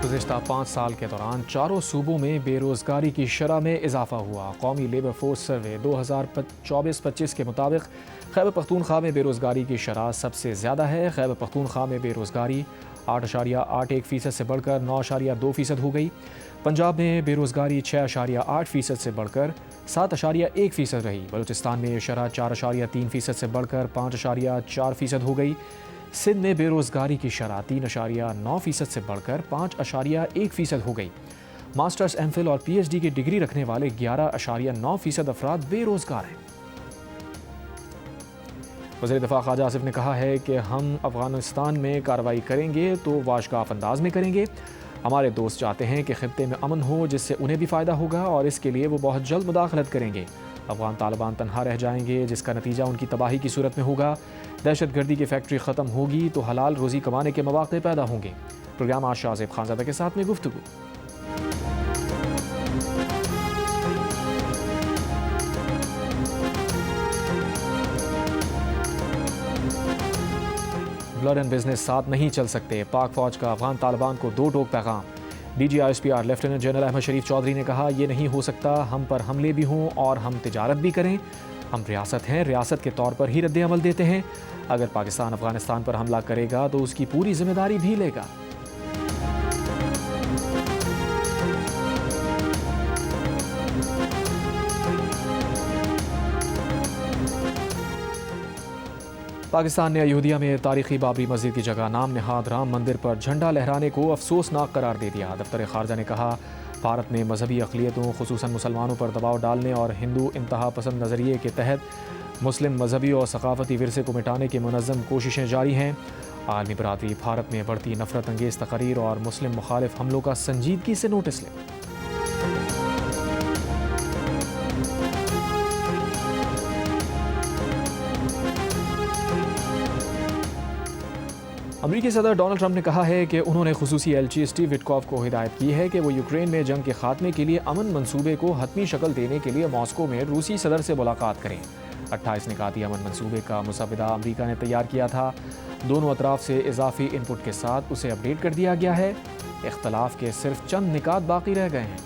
गुज़िश्ता 5 साल के दौरान चारों सूबों में बेरोज़गारी की शरह में इजाफा हुआ। कौमी लेबर फोर्स सर्वे 2024-25 के मुताबिक खैबर पख्तूनख्वा में बेरोज़गारी की शरह सबसे ज़्यादा है। खैबर पख्तूनख्वा में बेरोज़गारी 8.81% से बढ़कर 9.2% हो गई। पंजाब में बेरोज़गारी 6.8% से बढ़कर 7.1% रही। बलूचिस्तान में शरह 4.3% से बढ़कर 5.4% हो गई। सिंध में बेरोज़गारी की शरह 3.9% से बढ़कर 5.1% हो गई। मास्टर्स, एमफिल और पीएचडी की डिग्री रखने वाले 11.9% अफराद बेरोज़गार हैं। वज़ीर दिफ़ा ख़ाजा आसिफ ने कहा है कि हम अफ़गानिस्तान में कार्रवाई करेंगे तो वाशगाफ अंदाज में करेंगे। हमारे दोस्त चाहते हैं कि खित्ते में अमन हो, जिससे उन्हें भी फ़ायदा होगा और इसके लिए वो बहुत जल्द मुदाखलत करेंगे। अफ़गान तालिबान तनहा रह जाएंगे, जिसका नतीजा उनकी तबाही की सूरत में होगा। दहशतगर्दी की फैक्ट्री ख़त्म होगी तो हलाल रोज़ी कमाने के मौक़े पैदा होंगे। प्रोग्राम आज शाहज़ेब खानज़ादा के साथ में गुफ्तगू। ब्लड एंड बिजनेस साथ नहीं चल सकते। पाक फौज का अफगान तालिबान को दो टोक पैगाम। DGISPR लेफ्टिनेंट जनरल अहमद शरीफ चौधरी ने कहा, ये नहीं हो सकता हम पर हमले भी हों और हम तिजारत भी करें। हम रियासत हैं, रियासत के तौर पर ही रद्द अमल देते हैं। अगर पाकिस्तान अफगानिस्तान पर हमला करेगा तो उसकी पूरी जिम्मेदारी भी लेगा। पाकिस्तान ने अयोध्या में तारीखी बाबरी मस्जिद की जगह नाम नहाद राम मंदिर पर झंडा लहराने को अफसोसनाक करार दे दिया। दफ्तर खारजा ने कहा, भारत में मजहबी अक़लियतों खुसूसन मुसलमानों पर दबाव डालने और हिंदू इंतहा पसंद नज़रिए के तहत मुस्लिम मजहबी और सकाफती विरसे को मिटाने की मुनज़्ज़म कोशिशें जारी हैं। आलमी बरादरी भारत में बढ़ती नफरत अंगेज़ तकरीर और मुस्लिम मुखालिफ हमलों का संजीदगी से नोटिस ले। अमरीकी सदर डोनाल्ड ट्रंप ने कहा है कि उन्होंने खुसूसी एलची स्टीव विटकॉफ को हिदायत की है कि वो यूक्रेन में जंग के खात्मे के लिए अमन मंसूबे को हतमी शक्ल देने के लिए मॉस्को में रूसी सदर से मुलाकात करें। 28 निकाती अमन मंसूबे का मुसवदा अमरीका ने तैयार किया था। दोनों अतराफ से इजाफी इनपुट के साथ उसे अपडेट कर दिया गया है। इख्तलाफ के सिर्फ चंद निकात बाकी रह गए हैं।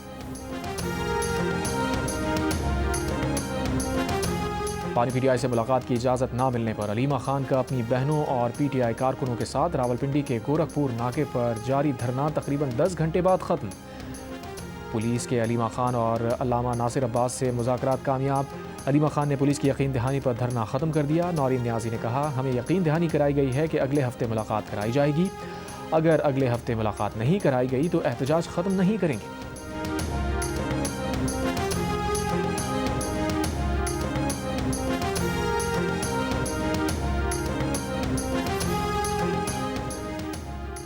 पानी PTI से मुलाकात की इजाज़त ना मिलने पर अलीमा खान का अपनी बहनों और PTI कारकुनों के साथ रावलपिंडी के गोरखपुर नाके पर जारी धरना तकरीबन 10 घंटे बाद ख़त्म। पुलिस के अलीमा खान और अल्लामा नासिर अब्बास से मुज़ाकरात कामयाब। अलीमा खान ने पुलिस की यकीन दहानी पर धरना ख़त्म कर दिया। नौरीन न्याजी ने कहा, हमें यकीन दहानी कराई गई है कि अगले हफ्ते मुलाकात कराई जाएगी। अगर अगले हफ्ते मुलाकात नहीं कराई गई तो एहतजाज ख़त्म नहीं करेंगे।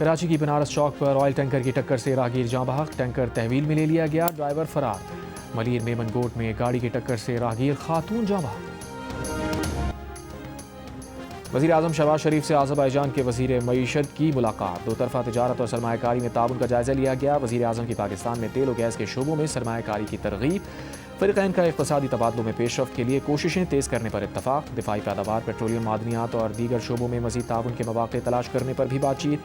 कराची की बनारस चौक पर ऑयल टैंकर की टक्कर से राहगीर जाँ बहक। टैंकर तहवील में ले लिया गया, ड्राइवर फरार। मलिर मेमनगोट में गाड़ी की टक्कर से राहगीर खातून जाँ बहक। वज़ीर आज़म शहबाज शरीफ से आज़रबाईजान के वज़ीर मईशत की मुलाकात। दो तरफ़ा तिजारत और सरमायाकारी में ताउन का जायज़ा लिया गया। वज़ीर आज़म की पाकिस्तान में तेल और गैस के शोबों में सरमायाकारी की तरगीब। फ़रीक़ैन का इक़्तिसादी तबादलों में पेशरफ़्त के लिए कोशिशें तेज़ करने पर इत्तफ़ाक़। दिफ़ाई पैदावार, पेट्रोलियम, मादनियात और दीगर शोबों में मज़ीद ताउन के मौक़े तलाश करने पर भी बातचीत।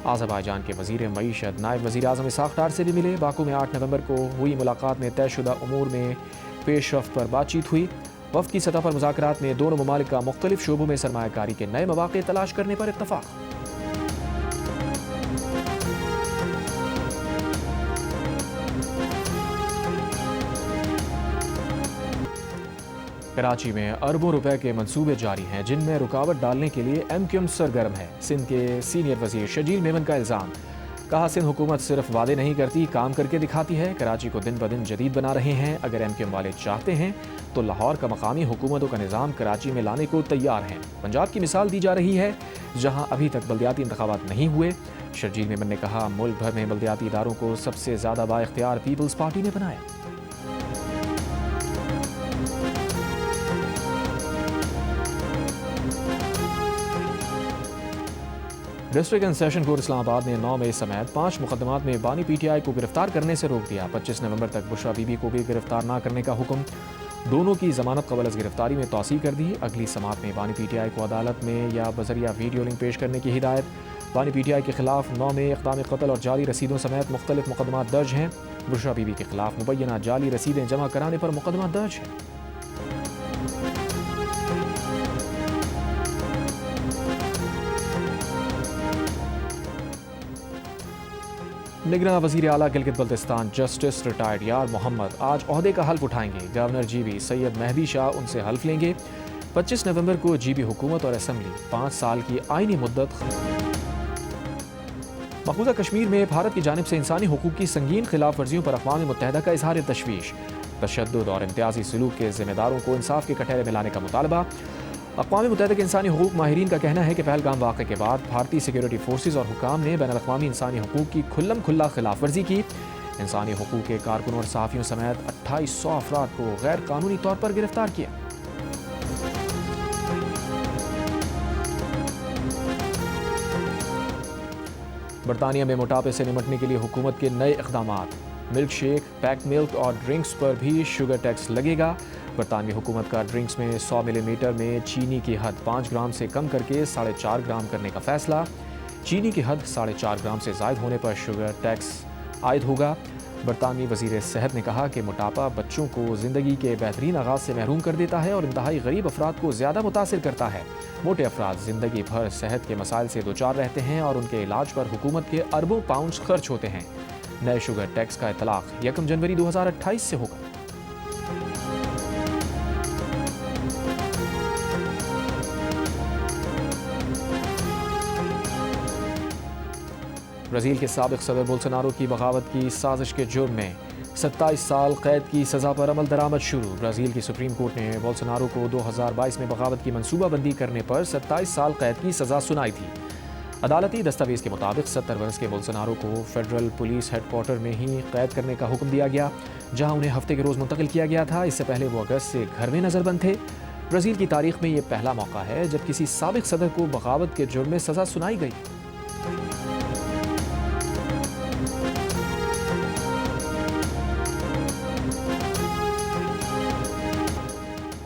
आज़रबाईजान के वज़ीर मईशत नायब वज़ीर आज़म इसाक़ डार से भी मिले। बाकू में 8 नवंबर को हुई मुलाकात में तयशुदा उमूर में पेशरफ़्त पर बातचीत हुई। वफ़द की सतह पर मुज़ाकरात में दोनों ममालिक का मुख्तलिफ शोबों में सरमायाकारी के नए मौक़े तलाश करने पर इत्तफ़ाक़। कराची में अरबों रुपए के मंसूबे जारी हैं, जिनमें रुकावट डालने के लिए MQM सरगर्म है। सिंध के सीनियर वज़ीर शजील मेमन का इल्ज़ाम। कहा, सिंध हुकूमत सिर्फ वादे नहीं करती, काम करके दिखाती है। कराची को दिन ब दिन जदीद बना रहे हैं। अगर MQM वाले चाहते हैं तो लाहौर का मकामी हुकूमतों का निज़ाम कराची में लाने को तैयार हैं। पंजाब की मिसाल दी जा रही है, जहाँ अभी तक बल्दियाती इंतखाबात नहीं हुए। शजील मेमन ने कहा, मुल्क भर में बल्दियाती इदारों को सबसे ज़्यादा बाइख्तियार पीपल्स पार्टी ने बनाया। District and session court Islamabad ने 9 मई समेत 5 मुकदमात में बानी PTI को गिरफ्तार करने से रोक दिया। 25 नवंबर तक बुशरा बीबी को भी गिरफ्तार न करने का हुक्म। दोनों की जमानत कबल अज़ गिरफ्तारी में तौसीक़ कर दी। अगली समात में बानी PTI को अदालत में या बज़रिया वीडियो लिंक पेश करने की हिदायत। بانی پی ٹی آئی کے خلاف 9 میں اقدام قتل اور جعلی رسیدوں سمیت مختلف مقدمات درج ہیں۔ بشرا بی بی کے خلاف مبینہ جعلی رسیدیں جمع کرانے پر مقدمہ درج ہے۔ نگراں وزیر اعلیٰ گلگت بلتستان جسٹس ریٹائرڈ یار محمد آج عہدے کا حلف اٹھائیں گے۔ گورنر جی بی سید مہدی شاہ ان سے حلف لیں گے۔ 25 نومبر کو جی بی حکومت اور اسمبلی 5 سال کی آئینی مدت۔ مقبوضہ کشمیر میں بھارت کی جانب سے انسانی حقوق کی سنگین خلاف ورزیوں پر اقوام متحدہ کا اظہار تشویش۔ تشدد اور امتیازی سلوک کے ذمہ داروں کو انصاف کے کٹہرے میں لانے کا مطالبہ۔ اقوام متحدہ کے انسانی حقوق ماہرین کا کہنا ہے کہ پہلگام واقعے کے بعد بھارتی سیکیورٹی فورسز اور حکام نے بین الاقوامی انسانی حقوق کی کھلم کھلا خلاف ورزی کی۔ انسانی حقوق کے کارکنوں اور صحافیوں سمیت 2800 افراد کو غیر قانونی طور پر گرفتار کیا۔ برطانیہ میں موٹاپے سے نمٹنے کے لیے حکومت کے نئے اقدامات۔ ملک شیک، پیک ملک اور ڈرنکس پر بھی شوگر ٹیکس لگے گا۔ برطانوی حکومت کا ڈرنکس میں 100 ملی لیٹر میں چینی کی حد 5 گرام سے کم کر کے 4.5 گرام کرنے کا فیصلہ۔ چینی کی حد 4.5 گرام سے زائد ہونے پر شوگر ٹیکس عائد ہوگا۔ برطانوی وزیر صحت نے کہا کہ موٹاپا بچوں کو زندگی کے بہترین آغاز سے محروم کر دیتا ہے اور انتہائی غریب افراد کو زیادہ متاثر کرتا ہے۔ موٹے افراد زندگی بھر صحت کے مسائل سے دوچار رہتے ہیں اور ان کے علاج پر حکومت کے اربوں پاؤنڈز خرچ ہوتے ہیں۔ نئے شوگر ٹیکس کا اطلاق 1 جنوری 2028 سے ہوگا۔ برازیل کے سابق صدر بولسونارو کی بغاوت کی سازش کے جرم میں 27 سال قید کی سزا پر عمل درآمد شروع۔ برازیل کی سپریم کورٹ نے بولسونارو کو 2022 میں بغاوت کی منصوبہ بندی کرنے پر 27 سال قید کی سزا سنائی تھی۔ عدالتی دستاویز کے مطابق 70 برس کے بولسونارو کو فیڈرل پولیس ہیڈ کوارٹر میں ہی قید کرنے کا حکم دیا گیا، جہاں انہیں ہفتے کے روز منتقل کیا گیا تھا۔ اس سے پہلے وہ اگست سے گھر میں نظر بند تھے۔ برازیل کی تاریخ میں یہ پہلا موقع ہے جب کسی سابق صدر کو بغاوت کے جرم میں سزا سنائی گئی۔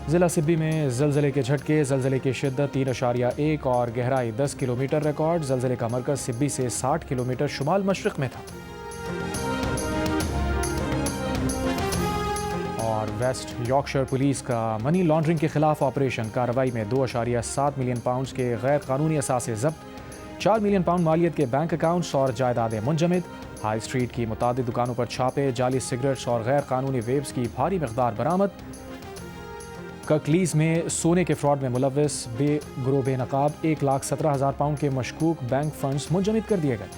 ضلع سبی میں زلزلے کے جھٹکے، زلزلے کی شدت 3.1 اور گہرائی 10 کلومیٹر ریکارڈ۔ زلزلے کا مرکز سبی سے 60 کلومیٹر شمال مشرق میں تھا۔ اور ویسٹ یارکشائر پولیس کا منی لانڈرنگ کے خلاف آپریشن، کارروائی میں 2.7 ملین پاؤنڈز کے غیر قانونی اثاثے ضبط، 4 ملین پاؤنڈ مالیت کے بینک اکاؤنٹس اور جائیدادیں منجمد۔ ہائی اسٹریٹ کی متعدد دکانوں پر چھاپے، جعلی سگریٹس اور غیر قانونی ویپس کی بھاری مقدار برآمد۔ کرکلیز میں سونے کے فراڈ میں ملوث گروہ بے نقاب 1,17,000 پاؤنڈ کے مشکوک بینک فنڈز منجمد کر دیے گئے۔